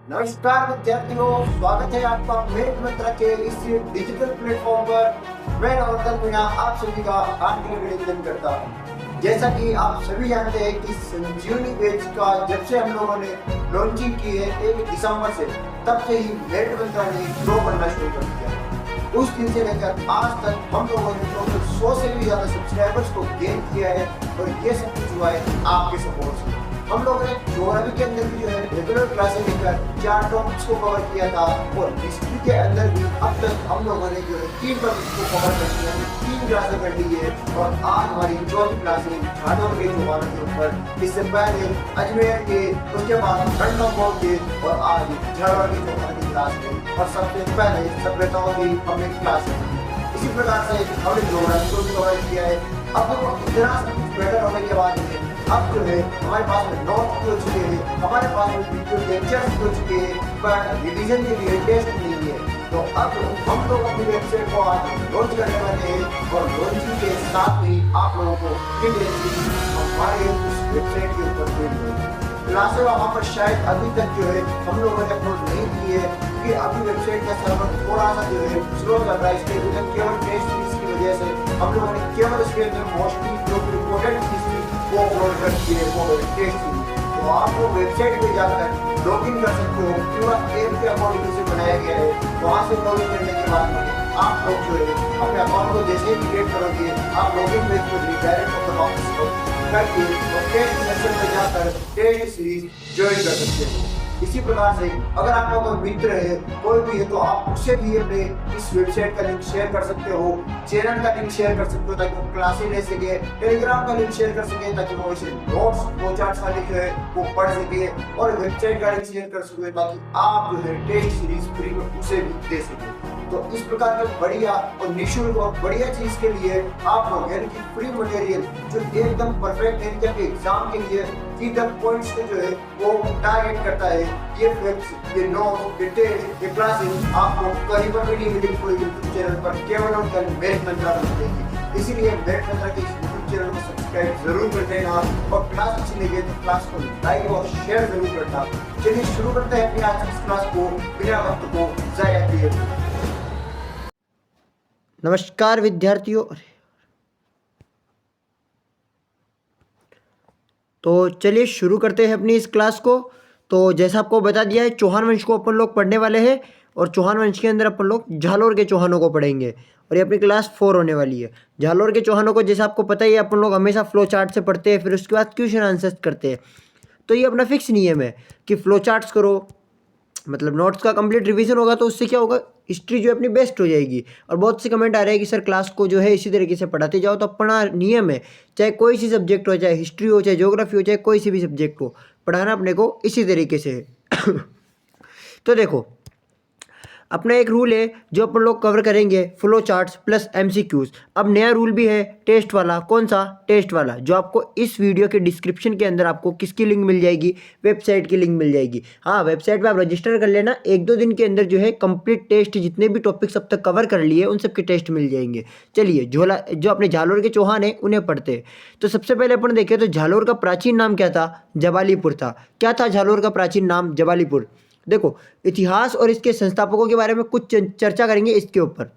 नमस्कार विद्यार्थियों, स्वागत है आपका मेट मंत्र के इस डिजिटल प्लेटफॉर्म पर। मैं नवरत्न मीणा आप सभी का हार्दिक अभिनंदन करता हूं। जैसा कि आप सभी जानते हैं कि संजीवनी बैच का जब से हम लोगों ने लॉन्चिंग की है 1 दिसंबर से, तब से ही मेट मंत्र ने ग्रो करना शुरू कर दिया है। उस दिन से लेकर आज तक हम लोगों ने टोटल 100 से भी ज्यादा सब्सक्राइबर्स को गेन किया है और ये सब कुछ हुआ है आपके सपोर्ट से। हम लोगों ने ज्योग्राफी के अंदर भी जो है रेगुलर क्लासेस लेकर 4 टॉपिक्स को कवर किया था और हिस्ट्री के अंदर भी अब तक हम लोगों ने जो है 3 टॉपिक्स को कवर कर दिया है, 3 क्लासें कर ली है और आज हमारी 4वीं क्लास है झाड़ों के चौहानों के ऊपर। इससे पहले अजमेर के, उसके बाद रणथंभौर के और आज झाड़ों के चौहान की क्लास है और सबसे पहले सभ्यताओं की हमने क्लास है। इसी प्रकार से हमने ज्योग्राफी को भी कवर किया है। अब इतना सब कुछ बेटर होने के बाद में अब जो है हमारे पास में नोट्स भी हो चुके हैं, हमारे पास में वीडियो लेक्चर्स भी हो चुके हैं, पर रिवीजन के लिए टेस्ट नहीं है। तो अब हम लोग अपनी वेबसाइट को आज लॉन्च करने वाले हैं और लॉन्चिंग के साथ ही आप लोगों को हमारे उस वेबसाइट के ऊपर मिलेंगे। क्लासेस वहाँ पर शायद अभी तक जो है हम लोगों ने अपलोड नहीं की है क्योंकि अभी वेबसाइट का सर्वर थोड़ा सा जो है स्लो चल रहा है। इसके केवल टेस्ट सीरीज की वजह से हम लोगों ने केवल इसके अंदर मोस्टली जो इम्पोर्टेंट वो अपलोड कर दिए वो टेस्ट सीरीज। तो आप लोग वेबसाइट पे जाकर लॉगिन कर सकते हो, पूरा ऐप के अकॉर्डिंग से बनाया गया है। वहाँ से लॉगिन करने के बाद में आप लोग जो है अपने अकाउंट को जैसे ही क्रिएट करोगे आप लॉगिन पेज पर रिडायरेक्ट होकर वापस करके और टेस्ट सेक्शन में जाकर टेस्ट सीरीज ज्वाइन कर सकते हो। इसी प्रकार से अगर आपका कोई मित्र है, कोई भी है, तो आप उससे भी अपने इस वेबसाइट का लिंक शेयर कर सकते हो, चैनल का लिंक शेयर कर सकते हो ताकि वो क्लासेस ले सके, टेलीग्राम का लिंक शेयर कर सके ताकि वो इसे नोट्स 2-4 वाले जो है वो पढ़ सके और वेबसाइट का लिंक शेयर कर सके ताकि आप जो है टेस्ट सीरीज फ्री में उसे भी दे सके। तो इस प्रकार के बढ़िया और निःशुल्क और बढ़िया चीज के लिए आप लोग यानी कि फ्री मटेरियल जो एकदम परफेक्ट है कि एग्जाम के लिए सीधा पॉइंट्स पे जो है वो टारगेट करता है, ये फैक्ट्स, ये नोट्स, ये टेस्ट, ये क्लासेस आपको कहीं पर भी नहीं मिलेगी कोई यूट्यूब चैनल पर, केवल और केवल मेट मंत्र पर मिलेगी। इसीलिए मेट मंत्र के यूट्यूब चैनल को सब्सक्राइब जरूर कर देना और क्लास अच्छी लगे तो क्लास को लाइक और शेयर जरूर करना। चलिए शुरू करते हैं अपनी आज की क्लास को बिना वक्त को जाया किए। नमस्कार विद्यार्थियों। तो चलिए शुरू करते हैं अपनी इस क्लास को। तो जैसा आपको बता दिया है चौहान वंश को अपन लोग पढ़ने वाले हैं और चौहान वंश के अंदर अपन लोग झालोर के चौहानों को पढ़ेंगे और ये अपनी क्लास 4 होने वाली है। झालोर के चौहानों को जैसा आपको पता ही है अपन लोग हमेशा फ्लो चार्ट से पढ़ते हैं, फिर उसके बाद क्वेश्चन आंसर्स करते हैं। तो ये अपना फिक्स नियम है कि फ्लो चार्ट्स करो, मतलब नोट्स का कंप्लीट रिवीजन होगा तो उससे क्या होगा, हिस्ट्री जो है अपनी बेस्ट हो जाएगी। और बहुत से कमेंट आ रहे हैं कि सर क्लास को जो है इसी तरीके से पढ़ाते जाओ। तो अपना नियम है, चाहे कोई सी सब्जेक्ट हो, चाहे हिस्ट्री हो, चाहे ज्योग्राफी हो, चाहे कोई सी भी सब्जेक्ट हो, पढ़ाना अपने को इसी तरीके से है। तो देखो अपना एक रूल है जो अपन लोग कवर करेंगे, फ्लो चार्ट्स प्लस एमसीक्यूज। अब नया रूल भी है टेस्ट वाला। कौन सा? टेस्ट वाला, जो आपको इस वीडियो के डिस्क्रिप्शन के अंदर आपको किसकी लिंक मिल जाएगी? वेबसाइट की लिंक मिल जाएगी। हाँ, वेबसाइट पे आप रजिस्टर कर लेना, 1-2 दिन के अंदर जो है कंप्लीट टेस्ट जितने भी टॉपिक्स अब तक कवर कर लिए उन सब के टेस्ट मिल जाएंगे। चलिए जो अपने झालोर के चौहान है उन्हें पढ़ते हैं। तो सबसे पहले अपन देखें तो झालोर का प्राचीन नाम क्या था? जबालीपुर था। क्या था झालोर का प्राचीन नाम? जबालीपुर। देखो इतिहास और इसके संस्थापकों के बारे में कुछ चर्चा करेंगे इसके ऊपर।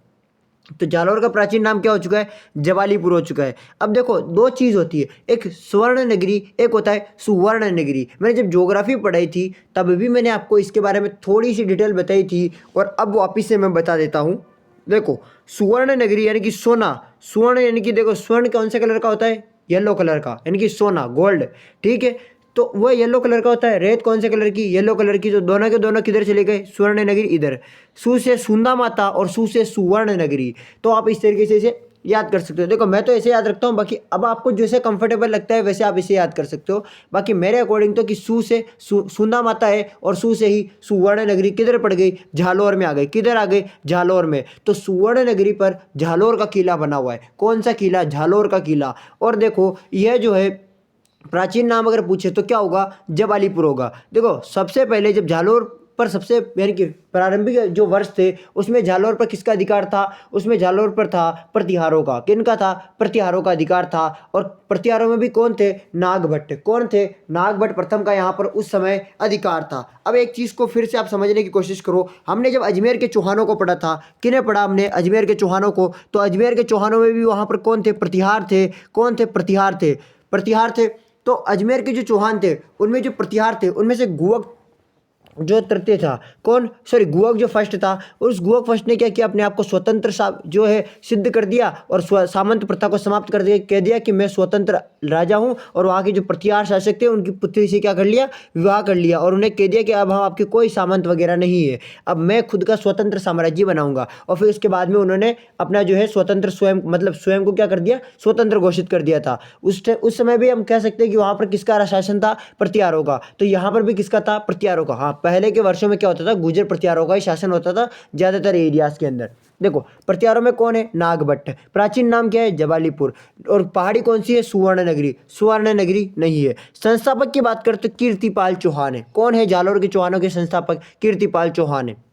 तो जालौर का प्राचीन नाम क्या हो चुका है? जबालीपुर हो चुका है। अब देखो 2 चीज़ होती है, एक स्वर्ण नगरी, एक होता है सुवर्ण नगरी। मैंने जब ज्योग्राफी पढ़ाई थी तब भी मैंने आपको इसके बारे में थोड़ी सी डिटेल बताई थी और अब वापिस से मैं बता देता हूँ। देखो सुवर्ण नगरी यानी कि सोना, स्वर्ण यानी कि देखो स्वर्ण कौन से कलर का होता है? येलो कलर का, यानी कि सोना, गोल्ड। ठीक है, तो वह येलो कलर का होता है। रेत कौन से कलर की? येलो कलर की। तो दोनों के दोनों किधर चले गए? स्वर्ण नगरी इधर। सु से सुंदा माता और सु से सुवर्ण नगरी। तो आप इस तरीके से इसे याद कर सकते हो। देखो मैं तो ऐसे याद रखता हूँ, बाकी अब आपको जैसे कंफर्टेबल लगता है वैसे आप इसे याद कर सकते हो। बाकी मेरे अकॉर्डिंग तो कि सु से सुंदा माता है और सु से ही सुवर्ण नगरी किधर पड़ गई? झालोर में आ गई। किधर आ गई? झालोर में। तो सुवर्ण नगरी पर झालोर का किला बना हुआ है। कौन सा किला? झालोर का किला। और देखो यह जो है प्राचीन नाम अगर पूछे तो क्या होगा? जबालीपुर होगा। देखो सबसे पहले जब झालोर पर सबसे यानी कि प्रारंभिक जो वर्ष थे उसमें जालौर पर किसका अधिकार था? उसमें जालौर पर था प्रतिहारों का। किनका था? प्रतिहारों का अधिकार था। और प्रतिहारों में भी कौन थे? नागभट्ट। कौन थे? नागभट्ट प्रथम का यहाँ पर उस समय अधिकार था। अब एक चीज़ को फिर से आप समझने की कोशिश करो। हमने जब अजमेर के चौहानों को पढ़ा था, किन्हें पढ़ा हमने? अजमेर के चौहानों को। तो अजमेर के चौहानों में भी वहाँ पर कौन थे? प्रतिहार थे। कौन थे? प्रतिहार थे। प्रतिहार थे। तो अजमेर के जो चौहान थे उनमें जो प्रतिहार थे उनमें से गुवक जो तृतीय था, कौन? सॉरी, गुवक जो फर्स्ट था, उस गुवक फर्स्ट ने क्या किया? अपने आप को स्वतंत्र जो है सिद्ध कर दिया और सामंत प्रथा को समाप्त कर दिया। कह दिया कि मैं स्वतंत्र राजा हूँ। और वहाँ के जो प्रतिहार शासक थे उनकी पुत्री से क्या कर लिया? विवाह कर लिया। और उन्हें कह दिया कि अब हम आपके कोई सामंत वगैरह नहीं है, अब मैं खुद का स्वतंत्र साम्राज्य बनाऊंगा। और फिर उसके बाद में उन्होंने अपना जो है स्वतंत्र स्वयं, मतलब स्वयं को क्या कर दिया? स्वतंत्र घोषित कर दिया था। उस समय भी हम कह सकते हैं कि वहाँ पर किसका शासन था? प्रतिहारों का। तो यहाँ पर भी किसका था? प्रतिहारों का। हाँ, पहले के वर्षों में क्या होता था? गुर्जर प्रतिहारों का ही शासन होता था ज्यादातर एरियाज के अंदर। देखो, प्रतिहारों में कौन है? नागभट्ट। प्राचीन नाम क्या है? जबालीपुर। और पहाड़ी कौन सी है? सुवर्णनगरी। सुवर्णनगरी नहीं है। संस्थापक की बात करते कीर्तिपाल चौहान है। कौन है? जालौर के चौहानों के संस्थापक कीर्तिपाल चौहान है।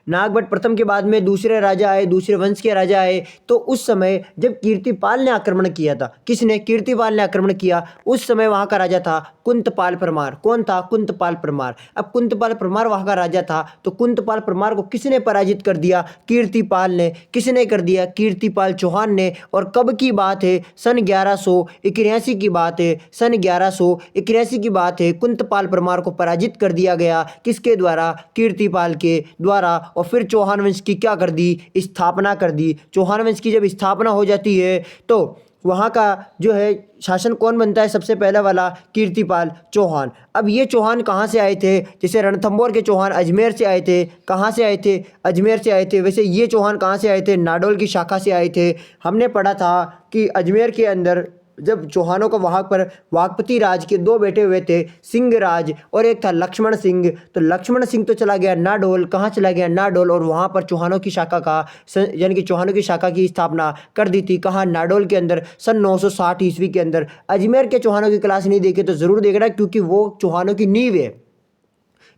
नागभट्ट प्रथम के बाद में दूसरे राजा आए, दूसरे वंश के राजा आए। तो उस समय जब कीर्तिपाल ने आक्रमण किया था, किसने? कीर्तिपाल ने आक्रमण किया। उस समय वहां का राजा था कुंतपाल परमार। कौन था? कुंतपाल परमार। अब कुंतपाल परमार वहां का राजा था, तो कुंतपाल परमार को किसने पराजित कर दिया? कीर्तिपाल ने। किसने कर दिया? कीर्तिपाल चौहान ने। और कब की बात है? सन 1181 की बात है। सन 1181 की बात है। कुंतपाल परमार को पराजित कर दिया गया। किसके द्वारा? कीर्तिपाल के द्वारा। और फिर चौहान वंश की क्या कर दी? स्थापना कर दी। चौहान वंश की जब स्थापना हो जाती है तो वहाँ का जो है शासन कौन बनता है? सबसे पहला वाला कीर्तिपाल चौहान। अब ये चौहान कहाँ से आए थे? जैसे रणथंभौर के चौहान अजमेर से आए थे। कहाँ से आए थे? अजमेर से आए थे। वैसे ये चौहान कहाँ से आए थे? नाडोल की शाखा से आए थे। हमने पढ़ा था कि अजमेर के अंदर जब चौहानों को वहाँ पर वाकपति राज के दो बेटे हुए थे, सिंह राज और एक था लक्ष्मण सिंह। तो लक्ष्मण सिंह तो चला गया नाडोल। कहाँ चला गया? नाडोल। और वहाँ पर चौहानों की शाखा का यानी कि चौहानों की शाखा की स्थापना कर दी थी। कहाँ? नाडोल के अंदर सन 960 ईस्वी के अंदर। अजमेर के चौहानों की क्लास नहीं देखे तो ज़रूर देखना, क्योंकि वो चौहानों की नींव है।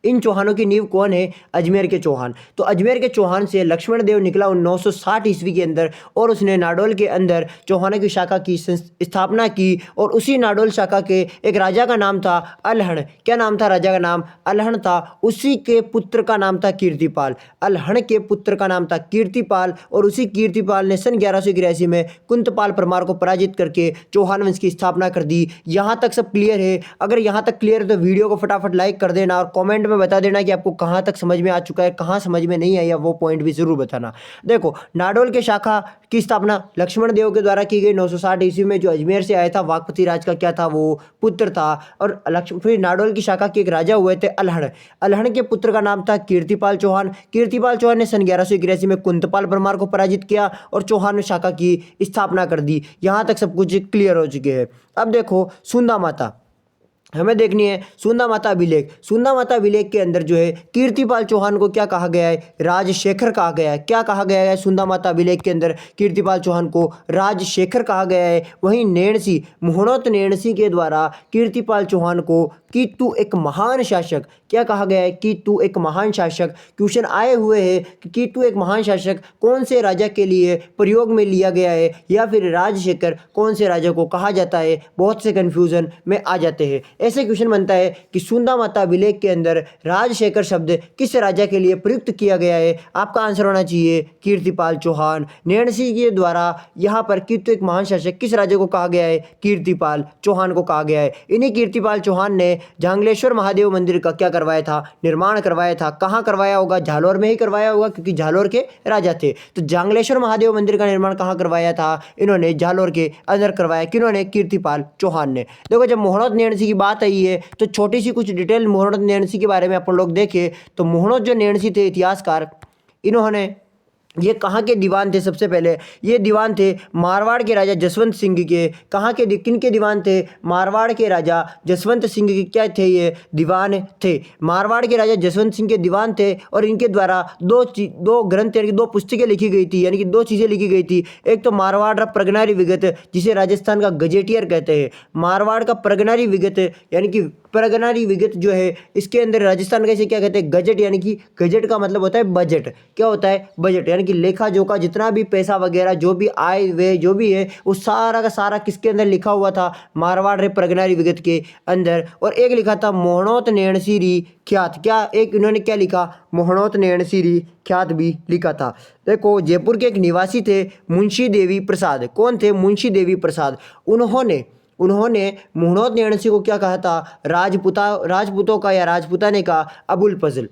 इन चौहानों की नींव कौन है? अजमेर के चौहान। तो अजमेर के चौहान से लक्ष्मण देव निकला 960 ईस्वी के अंदर और उसने नाडोल के अंदर चौहानों की शाखा की स्थापना की। और उसी नाडोल शाखा के एक राजा का नाम था अलहण। क्या नाम था राजा का नाम? अलहण था। उसी के पुत्र का नाम था कीर्तिपाल। अलहण के पुत्र का नाम था कीर्तिपाल। और उसी कीर्तिपाल ने सन 1183 में कुंतपाल परमार को पराजित करके चौहान वंश की स्थापना कर दी। यहाँ तक सब क्लियर है? अगर यहाँ तक क्लियर है तो वीडियो को फटाफट लाइक कर देना और कमेंट में बता देना कि आपको कहाँ तक समझ में आ चुका है, कहाँ समझ में नहीं आया, वो पॉइंट भी जरूर बताना। देखो, नाडोल के शाखा की स्थापना लक्ष्मण देव के द्वारा की गई 960 ईस्वी में। जो अजमेर से आया था वाकपति राज का क्या था? वो पुत्र था। और फिर नाडोल की शाखा के एक राजा हुए थे अलहण। अलहण के पुत्र का नाम था कीर्तिपाल चौहान। कीर्तिपाल चौहान ने सन 1181 में कुंतपाल परमार को पराजित किया और चौहान शाखा की स्थापना कर दी। यहाँ तक सब कुछ क्लियर हो चुके हैं। अब देखो, सुंदा माता हमें देखनी है। सुंदा माता अभिलेख। सुंदा माता अभिलेख के अंदर जो है कीर्तिपाल चौहान को क्या कहा गया है? राजशेखर कहा गया है। क्या कहा गया है? सुंदा माता अभिलेख के अंदर कीर्तिपाल चौहान को राजशेखर कहा गया है। वहीं नेणसी, मोहनोत नेणसी के द्वारा कीर्तिपाल चौहान को कि तू एक महान शासक, क्या कहा गया है? कि तू एक महान शासक। क्वेश्चन आए हुए हैं कि तू एक महान शासक कौन से राजा के लिए प्रयोग में लिया गया है, या फिर राजशेखर कौन से राजा को कहा जाता है? बहुत से कंफ्यूजन में आ जाते हैं। ऐसे क्वेश्चन बनता है कि सुंदा माता अभिलेख के अंदर राजशेखर शब्द किस राजा के लिए प्रयुक्त किया गया है? आपका आंसर होना चाहिए कीर्तिपाल चौहान। नेणसी के द्वारा यहाँ पर कि तू एक महान शासक किस राजा को कहा गया है? कीर्तिपाल चौहान को कहा गया है। इन्हीं कीर्तिपाल चौहान ने जांगलेश्वर महादेव मंदिर का क्या करवाया था? निर्माण करवाया था। कहाँ करवाया होगा? झालोर में ही करवाया होगा, क्योंकि झालोर के राजा थे। तो जांगलेश्वर महादेव मंदिर का निर्माण कहाँ करवाया था? इन्होंने झालोर के अंदर करवाया। किन्होंने? कीर्तिपाल चौहान ने। देखो, जब मोहनोत नेणसी की बात आई है तो छोटी सी कुछ डिटेल मोहनोत नेणसी के बारे में अपन लोग देखें तो मोहनोत जो नेणसी थे इतिहासकार, इन्होंने ये कहाँ के दीवान थे? सबसे पहले ये दीवान थे मारवाड़ के राजा जसवंत सिंह के। कहाँ के किन के दीवान थे? मारवाड़ के राजा जसवंत सिंह के क्या थे? ये दीवान थे। मारवाड़ के राजा जसवंत सिंह के दीवान थे और इनके द्वारा दो ग्रंथ यानी कि दो पुस्तकें लिखी गई थी, यानी कि दो चीज़ें लिखी गई थी। एक तो मारवाड़ का प्रगनारी विगत, जिसे राजस्थान का गजेटियर कहते हैं। मारवाड़ का प्रगनारी विगत यानी कि प्रगनारी विगत जो है इसके अंदर राजस्थान का इसे क्या कहते हैं, गजट, यानी कि गजट का मतलब होता है बजट। क्या होता है, बजट, यानी कि लेखा जोखा, जितना भी पैसा वगैरह जो भी आय व्यय जो भी है वो सारा का सारा किसके अंदर लिखा हुआ था, मारवाड़ रे प्रगनारी विगत के अंदर। और एक लिखा था मोहनोत नैणसीरी ख्यात, क्या एक इन्होंने क्या लिखा, मोहनोत नैणसीरी ख्यात भी लिखा था। देखो जयपुर के एक निवासी थे मुंशी देवी प्रसाद, कौन थे, मुंशी देवी प्रसाद। उन्होंने मोहनोत नैणसी को क्या कहा था, राजपूतों का या राजपुताने का अबुल फजल।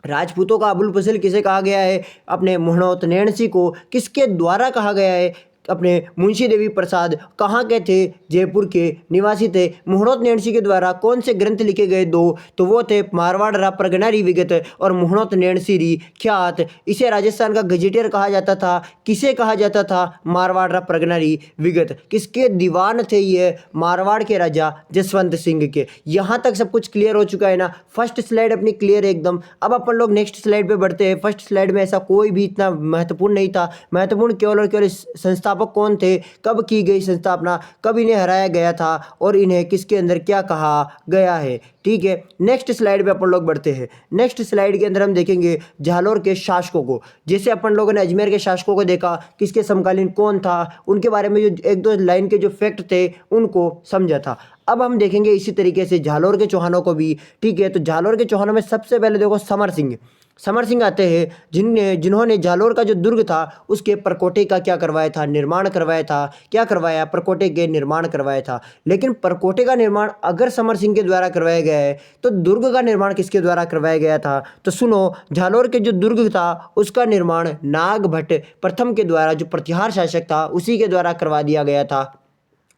राजपूतों का अबुल फजल किसे कहा गया है, अपने मोहनोत नैणसी को। किसके द्वारा कहा गया है, अपने मुंशी देवी प्रसाद। कहाँ के थे, जयपुर के निवासी थे। मोहनोत नैणसी के द्वारा कौन से ग्रंथ लिखे गए, दो, तो वो थे मारवाड़ रा प्रगनारी विगत और मोहनोत नैणसीरी ख्यात। इसे राजस्थान का गजेटियर कहा जाता था। किसे कहा जाता था, मारवाड़ रा प्रगनारी विगत। किसके दीवान थे ये, मारवाड़ के राजा जसवंत सिंह के। यहाँ तक सब कुछ क्लियर हो चुका है ना, फर्स्ट स्लाइड अपनी क्लियर है एकदम। अब अपन लोग नेक्स्ट स्लाइड पे बढ़ते हैं। फर्स्ट स्लाइड में ऐसा कोई भी इतना महत्वपूर्ण नहीं था, महत्वपूर्ण केवल और केवल संस्थापक कौन थे, कब की गई संस्थापना, कब इन्हें हराया गया था और इन्हें किसके अंदर क्या कहा गया है। ठीक है, नेक्स्ट स्लाइड पे अपन लोग बढ़ते हैं। नेक्स्ट स्लाइड के अंदर हम देखेंगे जालोर के शासकों को। जैसे अपन लोगों ने अजमेर के शासकों को देखा, किसके समकालीन कौन था, उनके बारे में जो एक दो लाइन के जो फैक्ट थे उनको समझा था। अब हम देखेंगे इसी तरीके से जालोर के चौहानों को भी। ठीक है, तो जालोर के चौहानों में सबसे पहले देखो समर सिंह आते हैं, जिन्होंने जालोर का जो दुर्ग था उसके परकोटे का क्या करवाया था, निर्माण करवाया था। क्या करवाया, परकोटे के निर्माण करवाया था। लेकिन परकोटे का निर्माण अगर समर सिंह के द्वारा करवाया गया है तो दुर्ग का निर्माण किसके द्वारा करवाया गया था, तो सुनो, जालोर के जो दुर्ग था उसका निर्माण नागभट्ट प्रथम के द्वारा, जो प्रतिहार शासक था उसी के द्वारा करवा दिया गया था।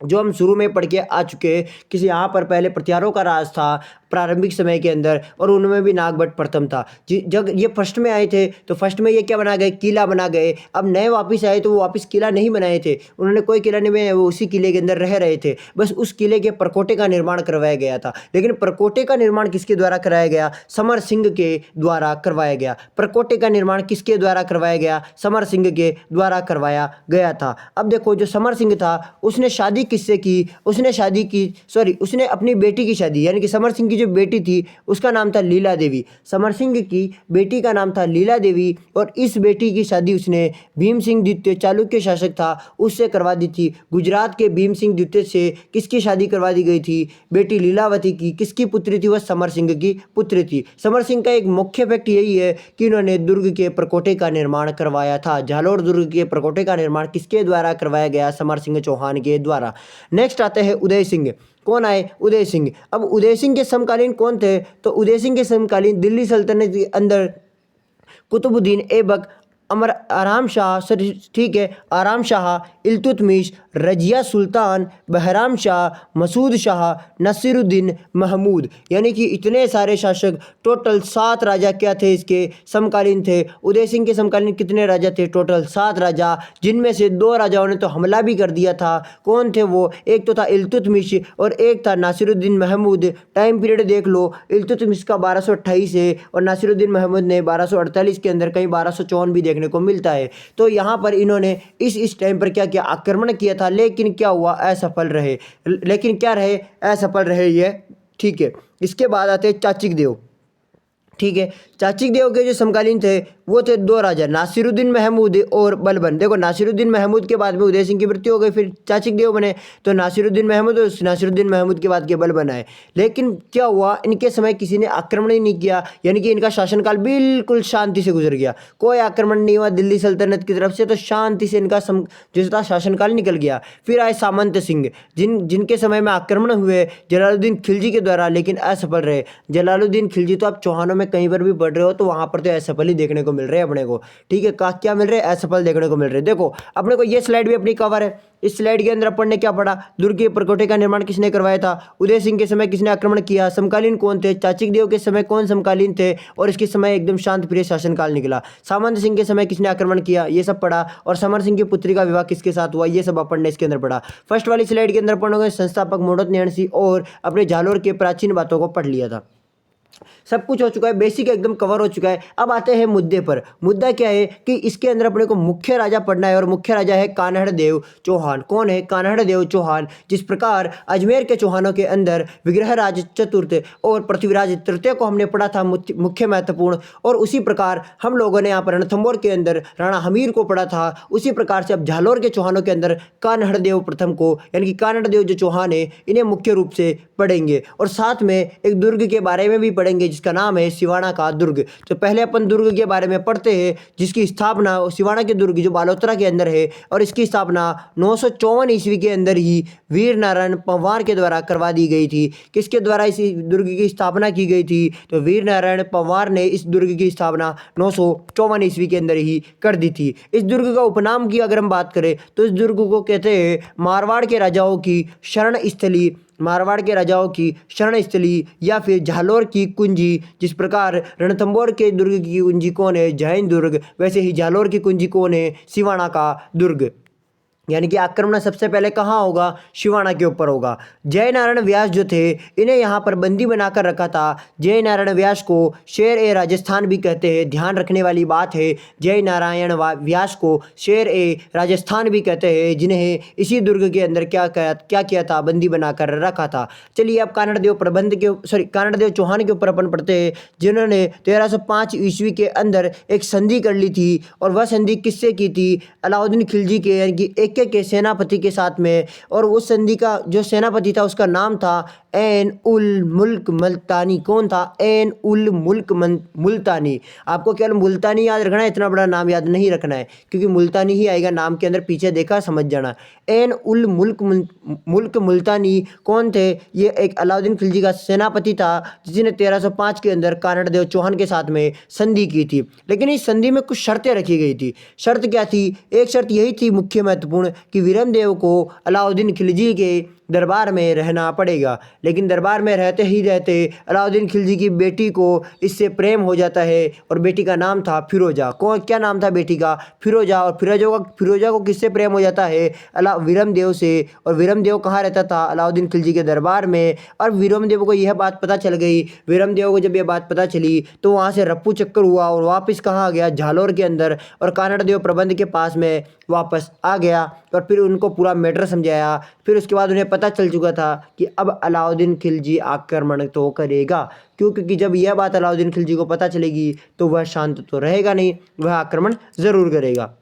जो हम शुरू में पढ़ के आ चुके हैं, किसी यहाँ पर पहले प्रतिहारों का राज था प्रारंभिक समय के अंदर और उनमें भी नागभट्ट प्रथम था। जब ये फर्स्ट में आए थे तो फर्स्ट में ये क्या बना गए, किला बना गए। अब नए वापस आए तो वो वापस किला नहीं बनाए थे, उन्होंने कोई किला नहीं बनाया, वो उसी किले के अंदर रह रहे थे। बस उस किले के परकोटे का निर्माण करवाया गया था। लेकिन परकोटे का निर्माण किसके द्वारा कराया गया, समर सिंह के द्वारा करवाया गया। परकोटे का निर्माण किसके द्वारा करवाया गया, समर सिंह के द्वारा करवाया गया था। अब देखो जो समर सिंह था उसने शादी किससे की, उसने अपनी बेटी की शादी, यानी कि समर सिंह की जो बेटी थी उसका नाम था लीला देवी। समर सिंह की बेटी का नाम था लीला देवी और इस बेटी की शादी उसने भीम सिंह द्वितीय चालुक्य शासक था उससे करवा दी थी। गुजरात के भीम सिंह द्वितीय से किसकी शादी करवा दी गई थी, बेटी लीलावती की। किसकी पुत्री थी, वह समर सिंह की पुत्री थी। समर सिंह का एक मुख्य फैक्ट यही है कि इन्होंने दुर्ग के परकोटे का निर्माण करवाया था। जालोर दुर्ग के परकोटे का निर्माण किसके द्वारा करवाया गया, समर सिंह चौहान के द्वारा। नेक्स्ट आते हैं उदय सिंह। कौन आए, उदय सिंह। अब उदय सिंह के समकालीन कौन थे, तो उदय सिंह के समकालीन दिल्ली सल्तनत के अंदर कुतुबुद्दीन ऐबक, आराम शाह, ठीक है, आराम शाह, इल्तुतमिश, रजिया सुल्तान, बहराम शाह, मसूद शाह, नसीरुद्दीन महमूद, यानी कि इतने सारे शासक, टोटल 7 राजा क्या थे इसके समकालीन थे। उदय सिंह के समकालीन कितने राजा थे, टोटल 7 राजा, जिनमें से 2 राजाओं ने तो हमला भी कर दिया था। कौन थे वो, एक तो था इल्तुतमिश और एक था नासिरुद्दीन महमूद। टाइम पीरियड देख लो, इल्तुतमिश का 1228 है और नासिरुद्दीन महमूद ने 1248 के अंदर कहीं 1254 भी देखने को मिलता है। तो यहाँ पर इन्होंने इस टाइम पर क्या किया, आक्रमण किया था, लेकिन क्या हुआ, असफल रहे। लेकिन क्या रहे, असफल रहे ये। ठीक है, इसके बाद आते हैं चाचिक देव। ठीक है, चाचिक देव के जो समकालीन थे वो थे 2 राजा, नासिरुद्दीन महमूद और बलबन। देखो नासिरुद्दीन महमूद के बाद में उदय सिंह की मृत्यु हो गई, फिर चाचिक देव बने, तो नासिरुद्दीन महमूद और नासिरुद्दीन महमूद के बाद के बलबन आए। लेकिन क्या हुआ, इनके समय किसी ने आक्रमण ही नहीं किया, यानी कि इनका शासनकाल बिल्कुल शांति से गुजर गया। कोई आक्रमण नहीं हुआ दिल्ली सल्तनत की तरफ से, तो शांति से इनका जो था शासनकाल निकल गया। फिर आए सामंत सिंह, जिनके समय में आक्रमण हुए जलालुद्दीन खिलजी के द्वारा, लेकिन असफल रहे। जलालुद्दीन खिलजी तो आप चौहानों में कहीं पर भी पढ़ रहे हो तो वहां पर तो असफल ही देखने को मिल रहे हैं अपने को। ठीक है, क्या मिल रहे हैं, असफल देखने को मिल रहे हैं। देखो अपने को ये स्लाइड भी अपनी कवर है। इस स्लाइड के अंदर अपन ने क्या पढ़ा, दुर्ग के परकोटे का निर्माण किसने करवाया था, उदय सिंह के समय किसने आक्रमण किया, समकालीन कौन थे, चाचिक देव के समय कौन समकालीन थे और इसके समय एकदम शांत प्रिय शासनकाल निकला। सामंत सिंह के समय किसने आक्रमण किया, ये सब पढ़ा। और समर सिंह की पुत्री का विवाह किसके साथ हुआ, ये सब अपन ने इसके अंदर पढ़ा। फर्स्ट वाली स्लाइड के अंदर पढ़ोगे संस्थापक मोहनोत नैणसी और अपने जालोर के प्राचीन बातों को पढ़ लिया था। सब कुछ हो चुका है, बेसिक एकदम कवर हो चुका है। अब आते हैं मुद्दे पर। मुद्दा क्या है कि इसके अंदर अपने को मुख्य राजा पढ़ना है और मुख्य राजा है कान्हड़ देव चौहान। कौन है? कान्हड़ देव चौहान। जिस प्रकार अजमेर के चौहानों के अंदर विग्रहराज चतुर्थ और पृथ्वीराज तृतीय को हमने पढ़ा था मुख्य महत्वपूर्ण, और उसी प्रकार हम लोगों ने यहाँ पर रणथंभौर के अंदर राणा हमीर को पढ़ा था। उसी प्रकार से अब झालोर के चौहानों के अंदर कान्हड़ देव प्रथम को, यानी कि कान्हड़ देव जो चौहान है, इन्हें मुख्य रूप से पढ़ेंगे। और साथ में एक दुर्ग के बारे में भी पढ़ेंगे जिसका नाम है सिवाना का दुर्ग। तो पहले अपन दुर्ग के बारे में पढ़ते हैं, जिसकी स्थापना सिवाना के दुर्ग जो बालोतरा के अंदर है, और इसकी स्थापना 954 ईस्वी के अंदर ही वीर नारायण पंवार के द्वारा करवा दी गई थी। किसके द्वारा इस दुर्ग की स्थापना की गई थी? तो वीर नारायण पंवार ने इस दुर्ग की स्थापना 954 ईस्वी के अंदर ही कर दी थी। इस दुर्ग का उपनाम की अगर हम बात करें तो इस दुर्ग को कहते हैं मारवाड़ के राजाओं की शरण स्थली, मारवाड़ के राजाओं की शरण स्थली, या फिर झालोर की कुंजी। जिस प्रकार रणथंभौर के दुर्ग की कुंजी कौन है? जैन दुर्ग। वैसे ही झालोर की कुंजी कौन है? सिवाना का दुर्ग। यानी कि आक्रमण सबसे पहले कहाँ होगा? सिवाना के ऊपर होगा। जय नारायण व्यास जो थे, इन्हें यहाँ पर बंदी बनाकर रखा था। जय नारायण व्यास को शेर ए राजस्थान भी कहते हैं। ध्यान रखने वाली बात है, जय नारायण व्यास को शेर ए राजस्थान भी कहते हैं, जिन्हें इसी दुर्ग के अंदर क्या किया था? बंदी बनाकर रखा था। चलिए अब कानड़ देव चौहान के ऊपर अपन पढ़ते हैं, जिन्होंने 1305 ईस्वी के अंदर एक संधि कर ली थी। और वह संधि किससे की थी? अलाउद्दीन खिलजी के, यानी कि के सेनापति के साथ में। और उस संधि का जो सेनापति था उसका नाम था एन उल मुल्क मुल्तानी। कौन था? एन उल मुल्क मुल्तानी। आपको केवल मुल्तानी याद रखना है, इतना बड़ा नाम याद नहीं रखना है, क्योंकि मुल्तानी ही आएगा नाम के अंदर, पीछे देखा समझ जाना। एन उल मुल्क मुल्तानी कौन थे? ये एक अलाउद्दीन खिलजी का सेनापति था, जिसने 1305 के अंदर कानड़ देव चौहान के साथ में संधि की थी। लेकिन इस संधि में कुछ शर्तें रखी गई थी। शर्त क्या थी? एक शर्त यही थी मुख्य महत्वपूर्ण कि विरमदेव को अलाउद्दीन खिलजी के दरबार में रहना पड़ेगा। लेकिन दरबार में रहते ही रहते अलाउद्दीन खिलजी की बेटी को इससे प्रेम हो जाता है, और बेटी का नाम था फिरोजा। क्या नाम था बेटी का? फिरोजा। और फिरोजा को किससे प्रेम हो जाता है? विरमदेव से। और विरमदेव कहाँ रहता था? अलाउद्दीन खिलजी के दरबार में। और विरमदेव को यह बात पता चल गई। विरमदेव को जब यह बात पता चली तो वहाँ से रप्पू चक्कर हुआ और वापस कहाँ आ गया? झालोर के अंदर, और कानड़ देव प्रबंध के पास में वापस आ गया। और फिर उनको पूरा मैटर समझाया। फिर उसके बाद उन्हें पता चल चुका था कि अब अलाउद्दीन खिलजी आक्रमण तो करेगा। क्योंकि जब यह बात अलाउद्दीन खिलजी को पता चलेगी तो वह शांत तो रहेगा नहीं, वह आक्रमण जरूर करेगा।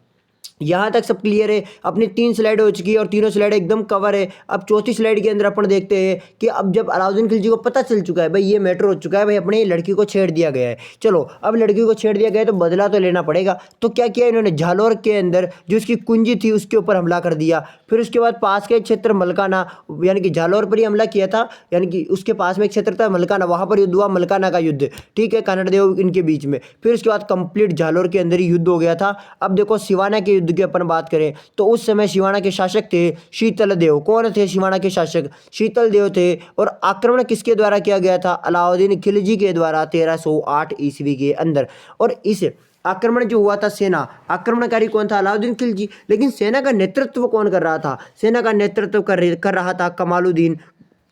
यहाँ तक सब क्लियर है। अपनी 3 स्लाइड हो चुकी है और तीनों स्लाइड एकदम कवर है। अब चौथी स्लाइड के अंदर अपन देखते हैं कि अब जब अलाउद्दीन खिलजी को पता चल चुका है भाई ये मैटर हो चुका है, भाई अपनी लड़की को छेड़ दिया गया है, चलो अब लड़की को छेड़ दिया गया है तो बदला तो लेना पड़ेगा। तो क्या किया इन्होंने? झालोर के अंदर जो उसकी कुंजी थी उसके ऊपर हमला कर दिया। फिर उसके बाद पास के क्षेत्र मलकाना, यानी कि झालोर पर ही हमला किया था, यानी कि उसके पास में एक क्षेत्र था मलकाना, वहाँ पर युद्ध हुआ, मलकाना का युद्ध, ठीक है, कानड़ देव इनके बीच में। फिर उसके बाद कंप्लीट झालोर के अंदर ही युद्ध हो गया था। अब देखो सिवाना के युद्ध की अपन बात करें तो उस समय सिवाना के शासक थे शीतल देव। कौन थे सिवाना के शासक? शीतल देव थे। और आक्रमण किसके द्वारा किया गया था? अलाउद्दीन खिलजी के द्वारा 1308 ईस्वी के अंदर। और इस आक्रमण जो हुआ था, सेना आक्रमणकारी कौन था? अलाउद्दीन खिलजी। लेकिन सेना का नेतृत्व कौन कर रहा था? सेना का नेतृत्व कर रहा था कमालुद्दीन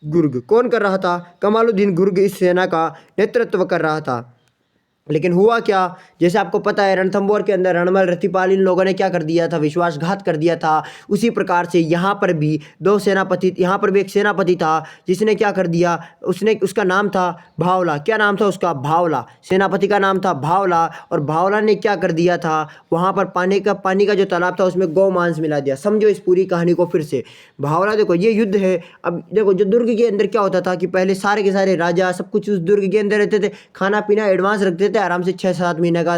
गुर्ग। कौन कर रहा था? कमालुद्दीन गुर्ग इस सेना का नेतृत्व कर रहा था। लेकिन हुआ क्या? जैसे आपको पता है रणथंभौर के अंदर रणमल रतिपाल इन लोगों ने क्या कर दिया था? विश्वासघात कर दिया था। उसी प्रकार से यहाँ पर भी यहाँ पर भी एक सेनापति था जिसने क्या कर दिया? उसका नाम था भावला। क्या नाम था उसका? भावला। सेनापति का नाम था भावला। और भावला ने क्या कर दिया था? वहाँ पर पानी का जो तालाब था उसमें गौ मांस मिला दिया। समझो इस पूरी कहानी को फिर से। भावला, देखो ये युद्ध है। अब देखो जो दुर्ग के अंदर क्या होता था कि पहले सारे के सारे राजा सब कुछ उस दुर्ग के अंदर रहते थे, खाना पीना एडवांस रखते थे आराम से 6-7 महीने का,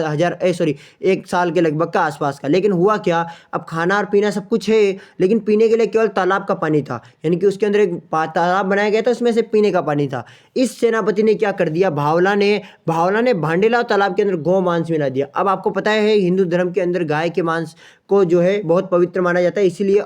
1 साल के लगभग का आसपास का। लेकिन हुआ क्या? अब खाना और पीना सब कुछ है, लेकिन पीने के लिए केवल तालाब का पानी था, यानी कि उसके अंदर एक तालाब बनाया गया था, उसमें से पीने का पानी था। इस सेनापति ने क्या कर दिया? भावला ने भांडेला तालाब के अंदर गौ मांस मिला दिया। अब आपको पता है हिंदू धर्म के अंदर गाय के मांस को जो है बहुत पवित्र माना जाता है, इसीलिए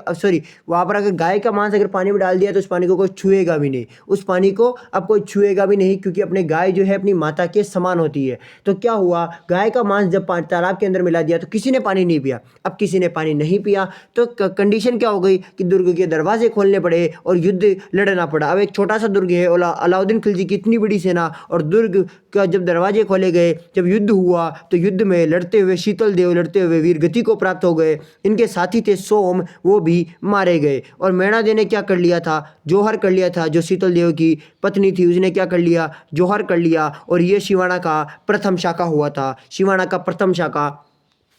वहाँ पर अगर गाय का मांस अगर पानी में डाल दिया तो उस पानी को कोई छुएगा भी नहीं, उस पानी को अब कोई छुएगा भी नहीं, क्योंकि अपने गाय जो है अपनी माता के समान होती है। तो क्या हुआ? गाय का मांस जब तालाब के अंदर मिला दिया तो किसी ने पानी नहीं पिया। अब किसी ने पानी नहीं पिया तो कंडीशन क्या हो गई कि दुर्ग के दरवाजे खोलने पड़े और युद्ध लड़ना पड़ा। अब एक छोटा सा दुर्ग है, अलाउद्दीन खिलजी की इतनी बड़ी सेना और दुर्ग का जब दरवाजे खोले गए, जब युद्ध हुआ तो युद्ध में लड़ते हुए शीतल देव लड़ते हुए वीरगति को प्राप्त हो गए। इनके साथी थे सोम, वो भी मारे गए। और मेणादे ने क्या कर लिया था, जौहर कर लिया था। जो शीतल देव की पत्नी थी उसने क्या कर लिया, जौहर कर लिया। और ये शिवाना का प्रथम शाखा हुआ था, शिवाना का प्रथम शाखा।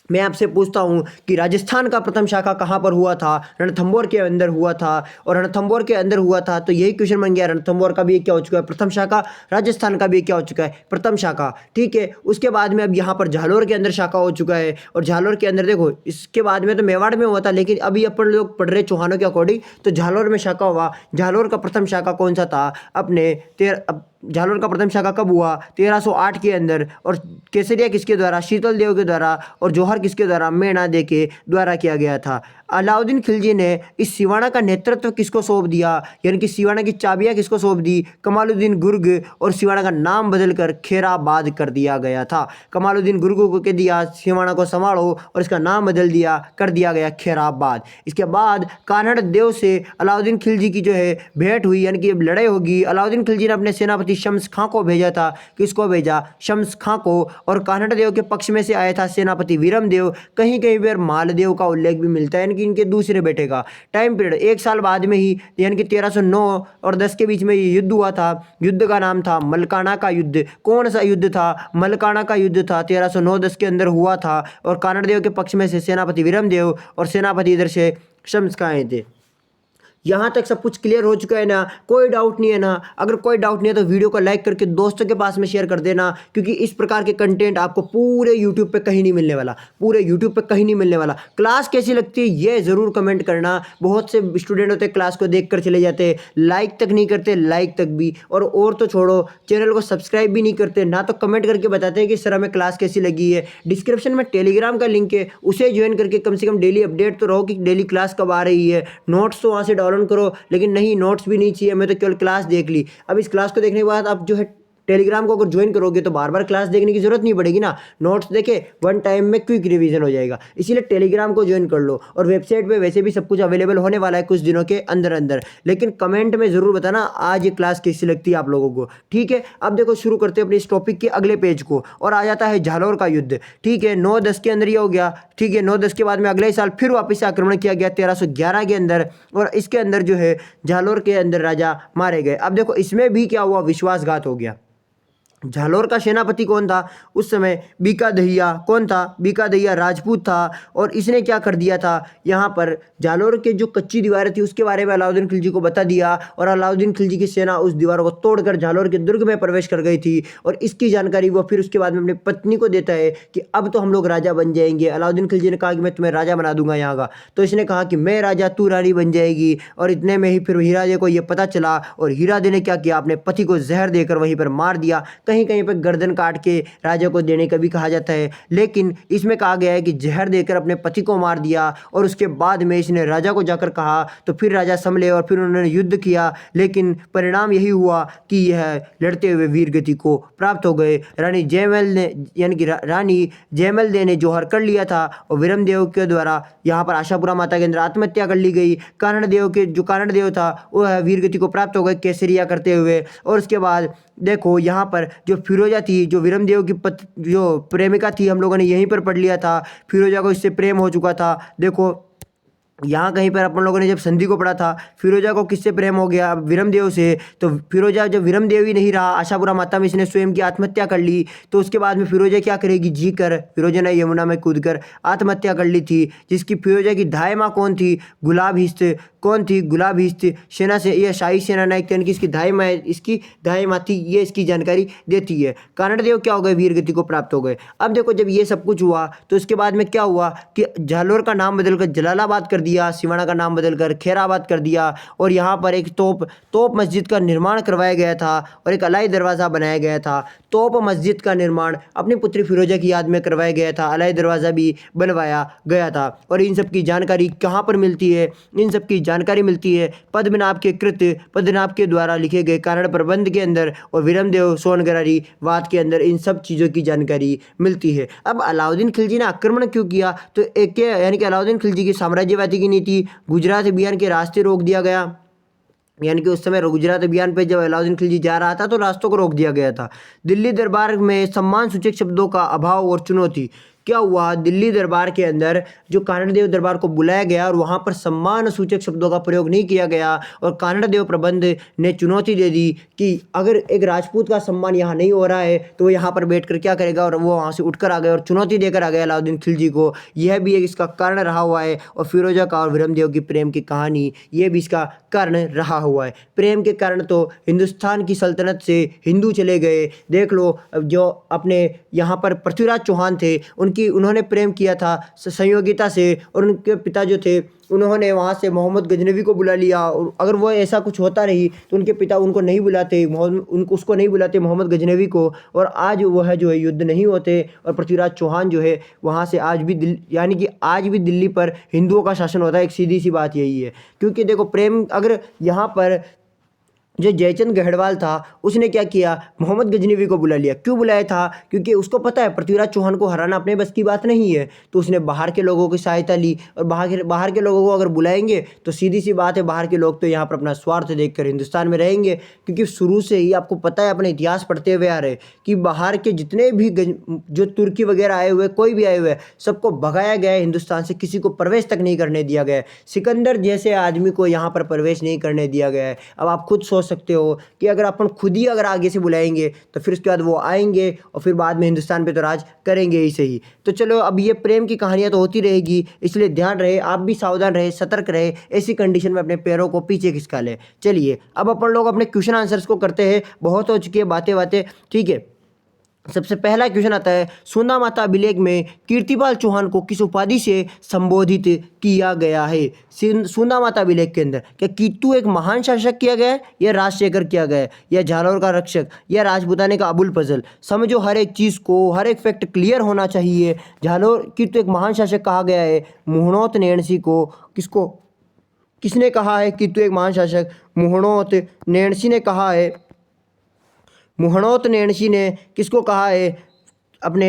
मैं आपसे पूछता हूँ कि राजस्थान का प्रथम शाखा कहाँ पर हुआ था, रणथंभौर के अंदर हुआ था। और रणथंभौर के अंदर हुआ था तो यही क्वेश्चन बन गया, रणथंभौर का भी एक क्या हो चुका है, प्रथम शाखा। राजस्थान का भी एक क्या हो चुका है, प्रथम शाखा। ठीक है, उसके बाद में अब यहाँ पर झालोर के अंदर शाखा हो चुका है। और झालोर के अंदर देखो, इसके बाद में तो मेवाड़ में हुआ था, लेकिन अभी अपन लोग पढ़ रहे चौहानों के अकॉर्डिंग, तो झालोर में शाखा हुआ। झालोर का प्रथम शाखा कौन सा था, अपने झालोर का प्रथम शाखा कब हुआ, 1308 के अंदर। और केसरिया किसके द्वारा, शीतल देव के द्वारा। और जौहर किसके द्वारा, मेणादे के द्वारा किया गया था। अलाउद्दीन खिलजी ने इस सिवाना का नेतृत्व किसको सौंप दिया, यानी कि सिवाना की चाबियां किसको सौंप दी, कमालुद्दीन गुर्ग। और सिवाना का नाम बदलकर खेराबाद कर दिया गया था। कमालुद्दीन गुर्ग को कह दिया सिवाना को संभालो, और इसका नाम बदल दिया, कर दिया गया खेराबाद। इसके बाद कान्हड़ देव से अलाउद्दीन खिलजी की जो है भेंट हुई, यानी कि लड़ाई होगी। अलाउद्दीन खिलजी ने अपने सेनापति शम्स खां को भेजा था। किसको भेजा, शम्स खां को। और कान्हड़ देव के पक्ष में से आया था सेनापति वीरम देव। कहीं कहीं पर मालदेव का उल्लेख भी मिलता है, कि इनके दूसरे बेटे का। टाइम पीरियड एक साल बाद में ही, यानी कि 1309 और 10 के बीच में ये युद्ध हुआ था। युद्ध का नाम था मलकाना का युद्ध। कौन सा युद्ध था, मलकाना का युद्ध था, 1309-10 के अंदर हुआ था। और कान्हड़ देव के पक्ष में से सेनापति वीरम देव और सेनापति इधर से शम्स खां आए थे। यहाँ तक सब कुछ क्लियर हो चुका है ना, कोई डाउट नहीं है ना। अगर कोई डाउट नहीं है तो वीडियो को लाइक करके दोस्तों के पास में शेयर कर देना, क्योंकि इस प्रकार के कंटेंट आपको पूरे यूट्यूब पे कहीं नहीं मिलने वाला, पूरे यूट्यूब पे कहीं नहीं मिलने वाला। क्लास कैसी लगती है ये ज़रूर कमेंट करना। बहुत से स्टूडेंट होते हैं क्लास को देख कर चले जाते, लाइक तक नहीं करते, लाइक तक भी। और तो छोड़ो, चैनल को सब्सक्राइब भी नहीं करते ना, तो कमेंट करके बताते हैं कि सर हमें क्लास कैसी लगी है। डिस्क्रिप्शन में टेलीग्राम का लिंक है, उसे ज्वाइन करके कम से कम डेली अपडेट तो रहो कि डेली क्लास कब आ रही है। नोट्स तो वहाँ से डाउनलोड करो, लेकिन नहीं, नोट्स भी नहीं चाहिए, मैं तो केवल क्लास देख ली। अब इस क्लास को देखने के बाद आप जो है टेलीग्राम को अगर ज्वाइन करोगे तो बार बार क्लास देखने की जरूरत नहीं पड़ेगी ना। नोट्स देखे वन टाइम में क्विक रिवीजन हो जाएगा, इसीलिए टेलीग्राम को ज्वाइन कर लो। और वेबसाइट पे वैसे भी सब कुछ अवेलेबल होने वाला है कुछ दिनों के अंदर अंदर। लेकिन कमेंट में ज़रूर बताना आज ये क्लास कैसी लगती है आप लोगों को। ठीक है, अब देखो शुरू करते हैं अपने इस टॉपिक के अगले पेज को। और आ जाता है झालोर का युद्ध। ठीक है, 9-10 के अंदर ये हो गया। ठीक है, 9-10 के बाद में अगले साल फिर वापस से आक्रमण किया गया 1311 के अंदर। और इसके अंदर जो है झालोर के अंदर राजा मारे गए। अब देखो इसमें भी क्या हुआ, विश्वासघात हो गया। झालोर का सेनापति कौन था उस समय, बीका दहिया। कौन था, बीका दहिया राजपूत था। और इसने क्या कर दिया था, यहाँ पर झालोर के जो कच्ची दीवारें थी उसके बारे में अलाउद्दीन खिलजी को बता दिया। और अलाउद्दीन खिलजी की सेना उस दीवारों को तोड़कर झालोर के दुर्ग में प्रवेश कर गई थी। और इसकी जानकारी वो फिर उसके बाद में अपनी पत्नी को देता है कि अब तो हम लोग राजा बन जाएंगे। अलाउद्दीन खिलजी ने कहा कि मैं तुम्हें राजा बना दूंगा यहाँ का। तो इसने कहा कि मैं राजा, तू रानी बन जाएगी। और इतने में ही फिर हीरादे को ये पता चला, और हीरादे ने क्या किया, अपने पति को जहर देकर वहीं पर मार दिया। कहीं कहीं पर गर्दन काट के राजा को देने का भी कहा जाता है, लेकिन इसमें कहा गया है कि जहर देकर अपने पति को मार दिया। और उसके बाद में इसने राजा को जाकर कहा, तो फिर राजा संभले और फिर उन्होंने युद्ध किया। लेकिन परिणाम यही हुआ कि यह लड़ते हुए वीरगति को प्राप्त हो गए। रानी जयमल ने, यानी कि रानी जयमल दे ने जौहर कर लिया था। और वीरम देव के द्वारा यहाँ पर आशापुरा माता के अंदर आत्महत्या कर ली गई। कान्हड़ देव के जो कान्हड़ देव था वह वीरगति को प्राप्त हो गए केसरिया करते हुए। और उसके बाद देखो यहाँ पर जो फिरोजा थी, जो वीरम देव की जो प्रेमिका थी, हम लोगों ने यहीं पर पढ़ लिया था। फिरोजा को इससे प्रेम हो चुका था। देखो यहाँ कहीं पर अपन लोगों ने जब संधि को पढ़ा था, फिरोजा को किससे प्रेम हो गया, वीरम देव से। तो फिरोजा जब वीरम देव ही नहीं रहा, आशापुरा माता में इसने स्वयं की आत्महत्या कर ली। तो उसके बाद में फिरोजा क्या करेगी, जी कर फिरोजा ने यमुना में कूदकर आत्महत्या कर ली थी। जिसकी फिरोजा की धाय माँ कौन थी, गुलाब हिस्त। कौन थी, गुलाब हिस्त सेना से, यह शाही सेना नायक थे, इसकी धाय माँ, इसकी धाय माँ थी। ये इसकी जानकारी देती है। कान्हड़ देव क्या हो गए, वीरगति को प्राप्त हो गए। अब देखो जब ये सब कुछ हुआ तो उसके बाद में क्या हुआ कि झालोर का नाम बदलकर जलालाबाद कर दिया, सिवाना का नाम बदलकर खेराबाद कर दिया। और यहाँ पर एक तोप मस्जिद का निर्माण करवाया गया था और एक अलाई दरवाज़ा बनाया गया था। तोप मस्जिद का निर्माण अपनी पुत्री फिरोजा की याद में करवाया गया था। अलाई दरवाज़ा भी बनवाया गया था। और इन सब की जानकारी कहाँ पर मिलती है, इन सब की जानकारी मिलती है पद्मनाभ के कृत्य, पद्मनाभ के द्वारा लिखे गए कानड़ प्रबंध के अंदर और वीरमदेव सोनगरारी वाद के अंदर इन सब चीज़ों की जानकारी मिलती है। अब अलाउद्दीन खिलजी ने आक्रमण क्यों किया, तो एक यानी कि अलाउद्दीन खिलजी की साम्राज्यवादी की नीति, गुजरात अभियान के रास्ते रोक दिया गया। यानी कि उस समय गुजरात अभियान पे जब अलाउद्दीन खिलजी जा रहा था तो रास्तों को रोक दिया गया था। दिल्ली दरबार में सम्मान सूचक शब्दों का अभाव और चुनौती। क्या हुआ, दिल्ली दरबार के अंदर जो कानड़देव दरबार को बुलाया गया और वहाँ पर सम्मान सूचक शब्दों का प्रयोग नहीं किया गया और कानड़देव प्रबंध ने चुनौती दे दी कि अगर एक राजपूत का सम्मान यहाँ नहीं हो रहा है तो वो यहाँ पर बैठकर क्या करेगा, और वो वहाँ से उठकर आ गए और चुनौती देकर आ गए अलाउद्दीन खिलजी को। यह भी एक इसका कारण रहा हुआ है। और फिरोजा का और विरमदेव की प्रेम की कहानी, ये भी इसका कारण रहा हुआ है। प्रेम के कारण तो हिंदुस्तान की सल्तनत से हिंदू चले गए। देख लो, जो अपने यहाँ पर पृथ्वीराज चौहान थे उन्होंने प्रेम किया था संयोगिता से, और उनके पिता जो थे उन्होंने वहाँ से मोहम्मद गजनवी को बुला लिया। और अगर वो ऐसा कुछ होता रही तो उनके पिता उनको नहीं बुलाते, उसको नहीं बुलाते मोहम्मद गजनवी को, और आज वह जो है युद्ध नहीं होते। और पृथ्वीराज चौहान जो है वहाँ से आज भी यानी कि आज भी दिल्ली पर हिंदुओं का शासन होता है। एक सीधी सी बात यही है, क्योंकि देखो प्रेम, अगर यहाँ पर जो जयचंद गढ़वाल था उसने क्या किया, मोहम्मद गजनवी को बुला लिया। क्यों बुलाया था, क्योंकि उसको पता है पृथ्वीराज चौहान को हराना अपने बस की बात नहीं है, तो उसने बाहर के लोगों की सहायता ली। और बाहर के लोगों को अगर बुलाएंगे तो सीधी सी बात है, बाहर के लोग तो यहाँ पर अपना स्वार्थ देखकर हिंदुस्तान में रहेंगे। क्योंकि शुरू से ही आपको पता है, अपने इतिहास पढ़ते हुए आ रहे कि बाहर के जितने भी जो तुर्की वगैरह आए हुए, कोई भी आए हुए, सबको भगाया गया है हिंदुस्तान से, किसी को प्रवेश तक नहीं करने दिया गया है। सिकंदर जैसे आदमी को यहाँ पर प्रवेश नहीं करने दिया गया है। अब आप खुद सोच सकते हो कि अगर अपन खुद ही अगर आगे से बुलाएंगे तो फिर उसके बाद वो आएंगे और फिर बाद में हिंदुस्तान पे तो राज करेंगे ही सही। तो चलो, अब ये प्रेम की कहानियां तो होती रहेगी, इसलिए ध्यान रहे, आप भी सावधान रहे, सतर्क रहे। ऐसी कंडीशन में अपने पैरों को पीछे खिसका ले। चलिए अब अपन लोग अपने क्वेश्चन आंसर्स को करते हैं। बहुत हो चुकी है बातें, ठीक है। सबसे पहला क्वेश्चन आता है, सुंदा माता अभिलेख में कीर्तिपाल चौहान को किस उपाधि से संबोधित किया गया है? सुंदा माता अभिलेख के अंदर क्या कीतू एक महान शासक किया गया है, या राजशेखर किया गया है, या झालोर का रक्षक, या राजपूताने का अबुल फजल? समझो, हर एक चीज़ को, हर एक फैक्ट क्लियर होना चाहिए। झालोर कीतू एक महान शासक कहा गया है मुहणोत नैणसी को। किसने कहा है कीतू एक महान शासक? मुहणोत नैणसी ने कहा है। मुहणोत नैणसी ने किसको कहा है? अपने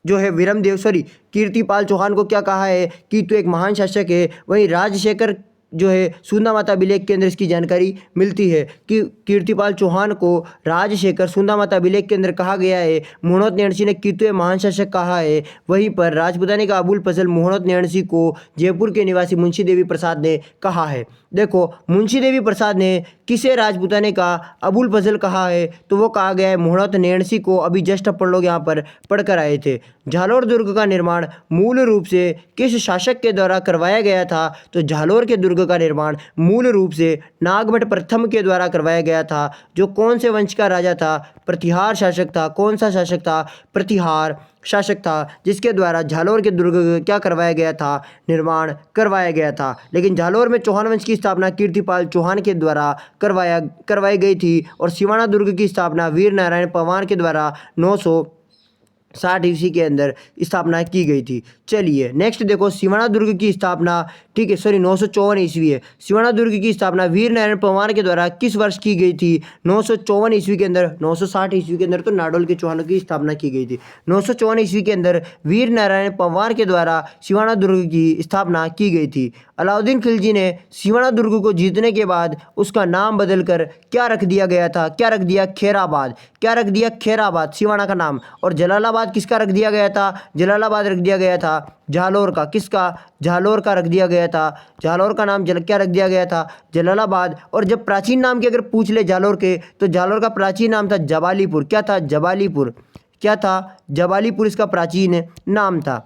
जो है कीर्तिपाल चौहान को क्या कहा है कि तू एक महान शासक है। वहीं राजशेखर जो है सुंदा माता अभिलेख के अंदर इसकी जानकारी मिलती है कि कीर्तिपाल चौहान को राजशेखर सुंदा माता अभिलेख के अंदर कहा गया है। मुहणोत नैणसी ने कीतु महान शासक कहा है। वहीं पर राजपूताने का अबुल फजल मुहणोत नैणसी को जयपुर के निवासी मुंशी देवी प्रसाद ने कहा है। देखो, मुंशी देवी प्रसाद ने किसे राजपूताने का अबुल फजल कहा है, तो वो कहा गया है मुहणोत नैणसी को। अभी जस्ट अपन लोग यहाँ पर पढ़कर आए थे। झालोर दुर्ग का निर्माण मूल रूप से किस शासक के द्वारा करवाया गया था? तो झालोर के दुर्ग का निर्माण मूल रूप से नागभट्ट प्रथम के द्वारा करवाया गया था। जो कौन से वंश का राजा था? प्रतिहार शासक था। कौन सा शासक था? प्रतिहार शासक था, जिसके द्वारा झालोर के दुर्ग क्या करवाया गया था? निर्माण करवाया गया था। लेकिन झालोर में चौहान वंश की स्थापना कीर्तिपाल चौहान के द्वारा करवाई गई थी, और सिवाना दुर्ग की स्थापना वीर नारायण पवार के द्वारा 960 ईस्वी के अंदर स्थापना की गई थी। चलिए नेक्स्ट देखो, सिवाना दुर्ग की स्थापना, ठीक है, 954 ईस्वी है। सिवाना दुर्ग की स्थापना वीर नारायण पवार के द्वारा किस वर्ष की गई थी? 954 ईस्वी के अंदर। 960 ईस्वी के अंदर तो नाडोल के चौहानों की स्थापना की गई थी। 954 ईस्वी के अंदर वीर नारायण पवार के द्वारा सिवाना दुर्ग की स्थापना की गई थी। अलाउद्दीन खिलजी ने सिवाना दुर्ग को जीतने के बाद उसका नाम बदलकर क्या रख दिया गया था? क्या रख दिया? खैराबाद। क्या रख दिया? खैराबाद, सिवाना का नाम। और जलालाबाद किसका रख दिया गया था? जलालाबाद रख दिया गया था झालोर का। किसका? झालोर का रख दिया गया था। झालोर का नाम क्या रख दिया गया था? जलालाबाद। और जब प्राचीन नाम की अगर पूछ ले झालोर के, तो झालोर का प्राचीन नाम था जबालीपुर। क्या था? जबालीपुर। क्या था? जबालीपुर इसका प्राचीन नाम था।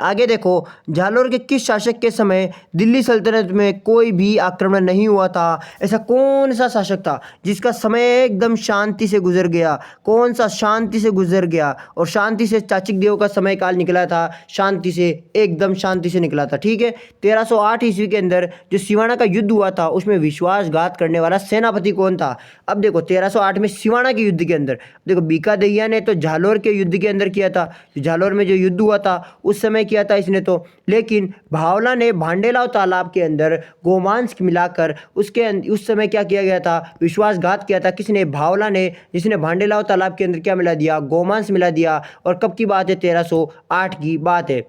आगे देखो, झालोर के किस शासक के समय दिल्ली सल्तनत में कोई भी आक्रमण नहीं हुआ था? ऐसा कौन सा शासक था जिसका समय एकदम शांति से गुजर गया? कौन सा शांति से गुजर गया? और शांति से चाचिक देव का समय काल निकला था, शांति से, एकदम शांति से निकला था। ठीक है, 1308 ईस्वी के अंदर जो सिवाना का युद्ध हुआ था उसमें विश्वासघात करने वाला सेनापति कौन था? अब देखो, 1308 में सिवाना के युद्ध के अंदर देखो, बीका दहिया ने तो झालोर के युद्ध के अंदर किया था। झालोर में जो युद्ध हुआ था उस समय किया था इसने तो। लेकिन भावला ने भांडेलाव तालाब के अंदर गोमांस मिलाकर उस समय क्या किया गया था? विश्वासघात किया था। किसने? भावला ने, जिसने भांडेलाव तालाब के अंदर क्या मिला दिया? गोमांस मिला दिया। और कब की बात है? 1308 की बात है।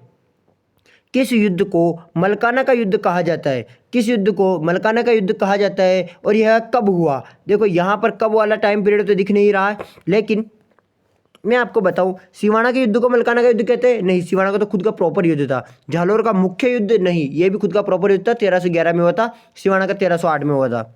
किस युद्ध को मलकाना का युद्ध कहा जाता है? किस युद्ध को मलकाना का युद्ध कहा जाता है और यह कब हुआ? देखो यहाँ पर कब वाला टाइम पीरियड तो दिख नहीं रहा है, लेकिन मैं आपको बताऊं, सिवाना के युद्ध को मलकाना का युद्ध कहते हैं? नहीं, सिवाना का तो खुद का प्रॉपर युद्ध था। जालोर का मुख्य युद्ध नहीं, ये भी खुद का प्रॉपर युद्ध था, 1311 में हुआ था। सिवाना का 1308 में हुआ था।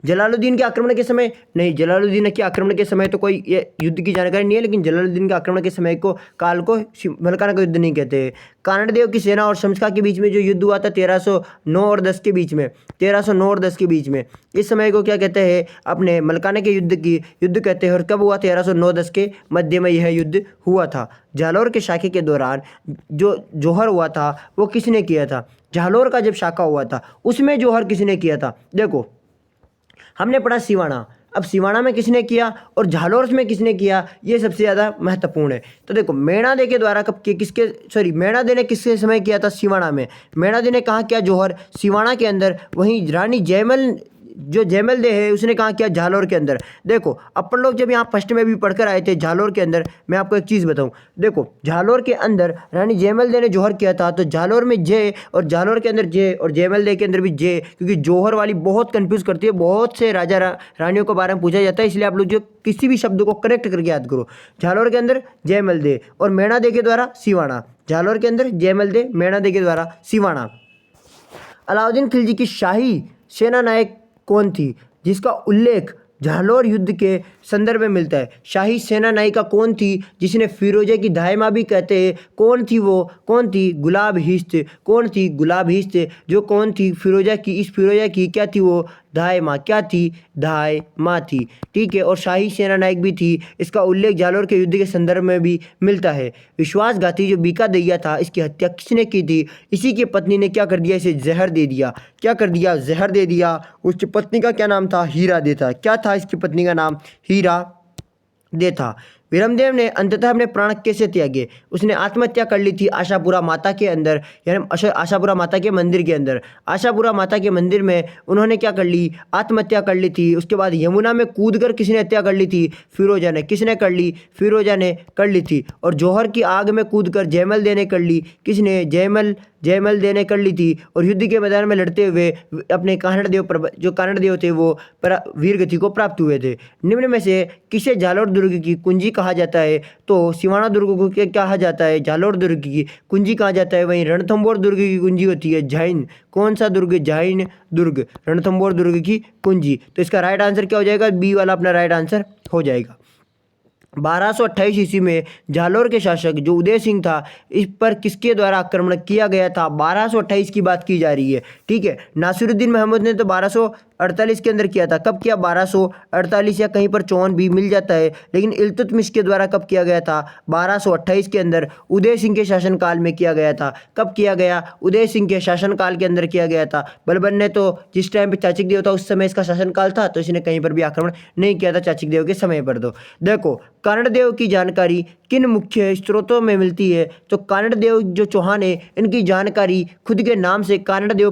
जलालुद्दीन के आक्रमण के समय? नहीं, जलालुद्दीन के आक्रमण के समय तो कोई ये युद्ध की जानकारी नहीं है, लेकिन जलालुद्दीन के आक्रमण के समय को काल को मलकाना का युद्ध नहीं कहते। कानड़देव की सेना और शमशका के बीच में जो युद्ध हुआ था 1309 और 10 के बीच में, 1309 और 10 के बीच में, इस समय को क्या कहते हैं? अपने मलकाना के युद्ध कहते हैं। और कब हुआ? 1309-10 के मध्य में यह युद्ध हुआ था। जालोर के शाखे के दौरान जो जौहर हुआ था वो किसने किया था? जालोर का जब शाखा हुआ था उसमें जौहर किसने किया था? देखो, हमने पढ़ा सिवाना, अब सिवाना में किसने किया और जालोर में किसने किया, ये सबसे ज़्यादा महत्वपूर्ण है। तो देखो, मेणादे के द्वारा मेणादे ने किसके समय किया था? सिवाना में। मेणादे ने कहाँ किया? जौहर, सिवाना के अंदर। वहीं रानी जयमल जो जयमल दे है उसने कहाँ किया? जालोर के अंदर। देखो, अपन लोग जब यहाँ फर्स्ट में भी पढ़कर आए थे जालोर के अंदर, मैं आपको एक चीज़ बताऊँ। देखो, जालोर के अंदर रानी जयमल दे ने जौहर किया था, तो जालोर में जय और जालोर के अंदर जय और जयमल दे के अंदर भी जय, क्योंकि जौहर वाली बहुत कंफ्यूज करती है, बहुत से राजा रानियों के बारे में पूछा जाता है, इसलिए आप लोग जो किसी भी शब्द को करेक्ट करके याद करो। जालोर के अंदर जयमल दे और मेणादे के द्वारा सिवाना। जालोर के अंदर जयमल दे, मेणादे के द्वारा सिवाना। अलाउद्दीन खिलजी की शाही सेना नायक कौन थी, जिसका उल्लेख जालोर युद्ध के संदर्भ में मिलता है? शाही सेना नायिका कौन थी जिसने फिरोजे की दायमा भी कहते हैं? कौन थी वो? कौन थी? गुलाब हिस्त। कौन थी? गुलाब हिस्त। जो कौन थी? फिरोजा की। इस फिरोजा की क्या थी वो? दायमा। क्या थी? दायमा थी। ठीक है, और शाही सेना नायक भी थी। इसका उल्लेख जालोर के युद्ध के संदर्भ में भी मिलता है। विश्वासघाती जो बीका दैया था, इसकी हत्या किसने की थी? इसी की पत्नी ने क्या कर दिया? इसे जहर दे दिया। क्या कर दिया? जहर दे दिया। उसकी पत्नी का क्या नाम था? हीरा दे था। क्या था इसकी पत्नी का नाम? हीरा दे था। विरमदेव ने अंततः अपने प्राण कैसे त्यागे? उसने आत्महत्या कर ली थी आशापुरा माता के अंदर, यानी आशापुरा माता के मंदिर के अंदर। आशापुरा माता के मंदिर में उन्होंने क्या कर ली? आत्महत्या कर ली थी। उसके बाद यमुना में कूदकर किसने हत्या कर ली थी? फिरोजा ने। किसने कर ली? फिरोजा ने कर ली थी। और जौहर की आग में कूदकर जयमल दे ने कर ली। किसने? जयमल दे ने कर ली थी। और युद्ध के मैदान में लड़ते हुए अपने जो कानड़देव थे वो वीर गति को प्राप्त हुए थे। निम्न में से किसे जालोर दुर्ग की कुंजी कहा जाता है? तो सिवाना दुर्ग को क्या कहा जाता है? जालोर दुर्ग की कुंजी कहा जाता है। वहीं रणथंभौर दुर्ग की कुंजी होती है जैन। कौन सा दुर्ग? जैन दुर्ग। रणथंभौर दुर्ग की कुंजी। तो इसका राइट आंसर क्या हो जाएगा? बी वाला अपना राइट आंसर हो जाएगा। 1228 ईस्वी में जालोर के शासक जो उदय सिंह था, इस पर किसके द्वारा आक्रमण किया गया था? 1228 की बात की जा रही है। ठीक है, नासिरुद्दीन महमूद ने तो 1248 के अंदर किया था। कब किया? 1248 या कहीं पर 54 भी मिल जाता है, लेकिन इल्तुतमिश के द्वारा कब किया गया था? 1228 के अंदर उदय सिंह के शासनकाल में किया गया था। कब किया गया? उदय सिंह के शासनकाल के अंदर किया गया था। बलबन ने तो जिस टाइम पे चाचक देव था उस समय इसका शासनकाल था, तो इसने कहीं पर भी आक्रमण नहीं किया था चाचक देव के समय पर। तो देखो, कानड़देव की जानकारी किन मुख्य स्रोतों में मिलती है? तो कानड़देव जो चौहान है, इनकी जानकारी खुद के नाम से कानड़देव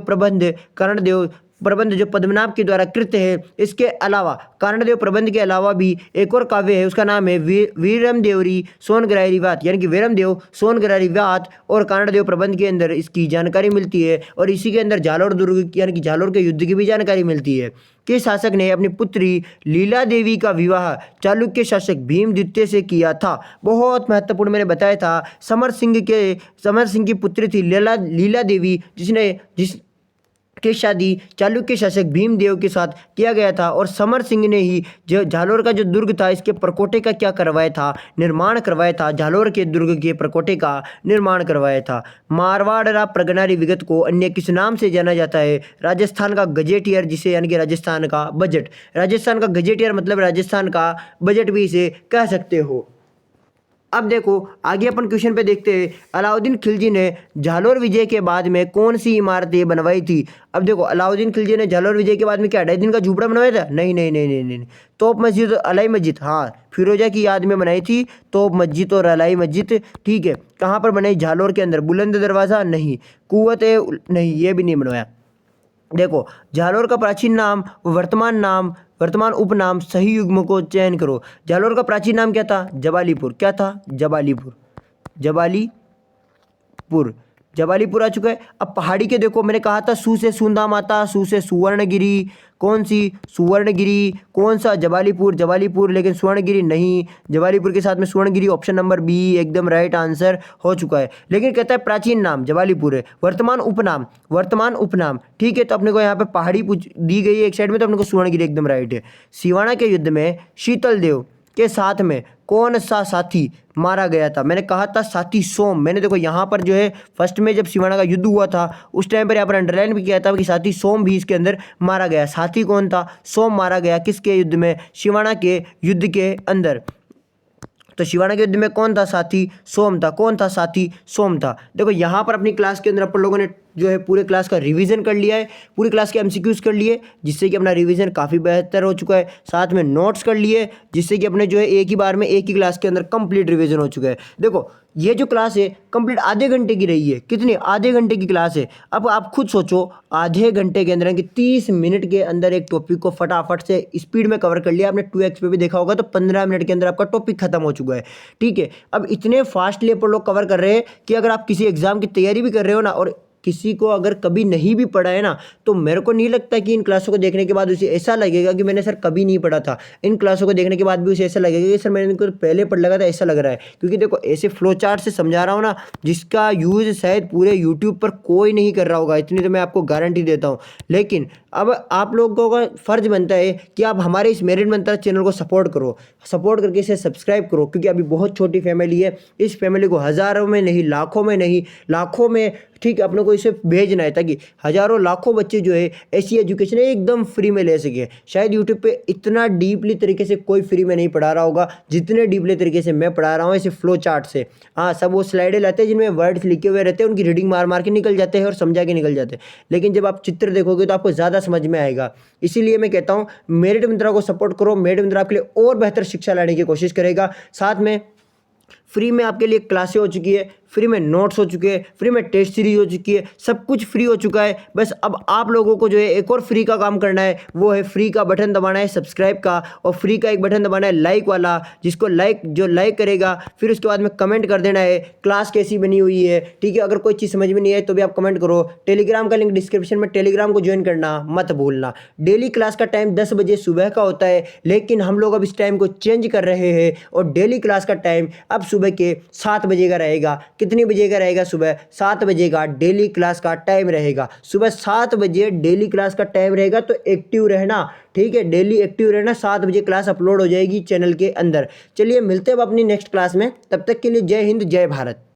प्रबंध जो पद्मनाभ के द्वारा कृत है। इसके अलावा कानड़देव प्रबंध के अलावा भी एक और काव्य है, उसका नाम है वीरम देवरी सोनग्रारी वात, यानी कि वीरमदेव सोनग्रारी वात, और कानड़देव प्रबंध के अंदर इसकी जानकारी मिलती है। और इसी के अंदर जालोर दुर्ग यानी कि जालोर के युद्ध की भी जानकारी मिलती है। किस शासक ने अपनी पुत्री लीला देवी का विवाह चालुक्य शासक भीम द्वितीय से किया था? बहुत महत्वपूर्ण, मैंने बताया था। समर सिंह की पुत्री थी लीला देवी, की शादी चालुक्य शासक भीमदेव के साथ किया गया था। और समर सिंह ने ही जो जालोर का जो दुर्ग था, इसके प्रकोटे का क्या करवाया था? निर्माण करवाया था। जालोर के दुर्ग के प्रकोटे का निर्माण करवाया था। मारवाड़ प्रगनारी विगत को अन्य किस नाम से जाना जाता है? राजस्थान का गजेटियर, जिसे यानी कि राजस्थान का बजट। राजस्थान का गजेटियर मतलब राजस्थान का बजट भी इसे कह सकते हो। अब देखो, आगे अपन क्वेश्चन पे देखते हैं। अलाउद्दीन खिलजी ने जालोर विजय के बाद में कौन सी इमारतें बनवाई थी? अब देखो, अलाउद्दीन खिलजी ने जालोर विजय के बाद में क्या 2.5 दिन का झूपड़ा बनवाया था? नहीं। तोप मस्जिद और अलाई मस्जिद, हाँ, फिरोजा की याद में बनाई थी तोप मस्जिद और अलाई मस्जिद। ठीक है, कहाँ पर बनाई? जालोर के अंदर। बुलंद दरवाज़ा नहीं। कुवत नहीं, ये भी नहीं बनवाया। देखो, जालोर का प्राचीन नाम, वर्तमान उपनाम, सही युग्म को चयन करो। जालोर का प्राचीन नाम क्या था? जबालीपुर। क्या था? जबालीपुर। जबालीपुर आ चुका है। अब पहाड़ी के देखो, मैंने कहा था सू से सूंधा माता, सू से सुवर्णगिरी, कौन सी सुवर्णगिरी, कौन सा जबालीपुर, जबालीपुर, लेकिन सुवर्णगिरी नहीं, जबालीपुर के साथ में सुवर्णगिरी, ऑप्शन नंबर बी एकदम राइट आंसर हो चुका है। लेकिन कहता है प्राचीन नाम जबालीपुर है, वर्तमान उपनाम, वर्तमान उपनाम, ठीक है। तो अपने को यहाँ पे पहाड़ी दी गई है एक साइड में, तो अपने को सुवर्णगिरी एकदम राइट है। सिवाना के युद्ध में शीतल देव के साथ में कौन सा साथी मारा गया था? मैंने कहा था साथी सोम। मैंने देखो यहाँ पर जो है फर्स्ट में जब सिवाना का युद्ध हुआ था उस टाइम पर यहाँ पर अंडरलाइन भी किया था कि साथी सोम भी इसके अंदर मारा गया। साथी कौन था? सोम मारा गया। किसके युद्ध में? सिवाना के युद्ध के अंदर। तो सिवाना के युद्ध में कौन था साथी? सोम था। कौन था साथी? सोम था। देखो यहाँ पर अपनी क्लास के अंदर अपन लोगों ने जो है पूरे क्लास का रिवीजन कर लिया है, पूरी क्लास के एमसीक्यूज कर लिए, जिससे कि अपना रिवीजन काफ़ी बेहतर हो चुका है। साथ में नोट्स कर लिए, जिससे कि अपने जो है एक ही बार में एक ही क्लास के अंदर कंप्लीट रिवीजन हो चुका है। देखो ये जो क्लास है कंप्लीट आधे घंटे की रही है। कितनी? आधे घंटे की क्लास है। अब आप खुद सोचो, आधे घंटे के अंदर कि 30 मिनट के अंदर एक टॉपिक को फटाफट से स्पीड में कवर कर लिया। आपने 2x पे भी देखा होगा, तो 15 मिनट के अंदर आपका टॉपिक खत्म हो चुका है, ठीक है। अब इतने फास्टली अपन लोग कवर कर रहे हैं कि अगर आप किसी एग्जाम की तैयारी भी कर रहे हो ना, और किसी को अगर कभी नहीं भी पढ़ा है ना, तो मेरे को नहीं लगता कि इन क्लासों को देखने के बाद उसे ऐसा लगेगा कि मैंने सर कभी नहीं पढ़ा था। इन क्लासों को देखने के बाद भी उसे ऐसा लगेगा कि सर मैंने इनको पहले पढ़ लगा था, ऐसा लग रहा है। क्योंकि देखो ऐसे फ्लो चार्ट से समझा रहा हूँ ना, जिसका यूज़ शायद पूरे यूट्यूब पर कोई नहीं कर रहा होगा, इतनी तो मैं आपको गारंटी देता हूँ। लेकिन अब आप लोगों का फ़र्ज बनता है कि आप हमारे इस मेरिट मंत्र चैनल को सपोर्ट करो, सपोर्ट करके इसे सब्सक्राइब करो, क्योंकि अभी बहुत छोटी फैमिली है। इस फैमिली को हज़ारों में नहीं, लाखों में नहीं, लाखों में, ठीक है, अपने को इसे भेजना है ताकि हज़ारों लाखों बच्चे जो है ऐसी एजुकेशन एकदम फ्री में ले सके। शायद यूट्यूब पे इतना डीपली तरीके से कोई फ्री में नहीं पढ़ा रहा होगा जितने डीपली तरीके से मैं पढ़ा रहा हूँ, ऐसे फ्लो चार्ट से। हाँ, सब वो स्लाइडें लाते हैं जिनमें वर्ड्स लिखे हुए रहते हैं, उनकी रीडिंग मार मार के निकल जाते हैं और समझा के निकल जाते हैं। लेकिन जब आप चित्र देखोगे तो आपको ज़्यादा समझ में आएगा। इसीलिए मैं कहता हूँ मेरिट मित्रा को सपोर्ट करो। मेरिट मित्रा आपके लिए और बेहतर शिक्षा लाने की कोशिश करेगा। साथ में फ्री में आपके लिए क्लासें हो चुकी है, फ्री में नोट्स हो चुके हैं, फ्री में टेस्ट सीरीज हो चुकी है, सब कुछ फ्री हो चुका है। बस अब आप लोगों को जो है एक और फ्री का काम करना है, वो है फ्री का बटन दबाना है सब्सक्राइब का, और फ्री का एक बटन दबाना है लाइक वाला, जिसको जो लाइक करेगा फिर उसके बाद में कमेंट कर देना है क्लास कैसी बनी हुई है, ठीक है। अगर कोई चीज़ समझ में नहीं आए तो भी आप कमेंट करो। टेलीग्राम का लिंक डिस्क्रिप्शन में, टेलीग्राम को ज्वाइन करना मत भूलना। डेली क्लास का टाइम 10 बजे सुबह का होता है, लेकिन हम लोग अब इस टाइम को चेंज कर रहे हैं और डेली क्लास का टाइम अब सुबह के 7 बजे का रहेगा। कितनी बजे का रहेगा? सुबह 7 बजे का डेली क्लास का टाइम रहेगा। सुबह 7 बजे डेली क्लास का टाइम रहेगा, तो एक्टिव रहना, ठीक है। डेली एक्टिव रहना। 7 बजे क्लास अपलोड हो जाएगी चैनल के अंदर। चलिए मिलते हैं अब अपनी नेक्स्ट क्लास में, तब तक के लिए जय हिंद जय भारत।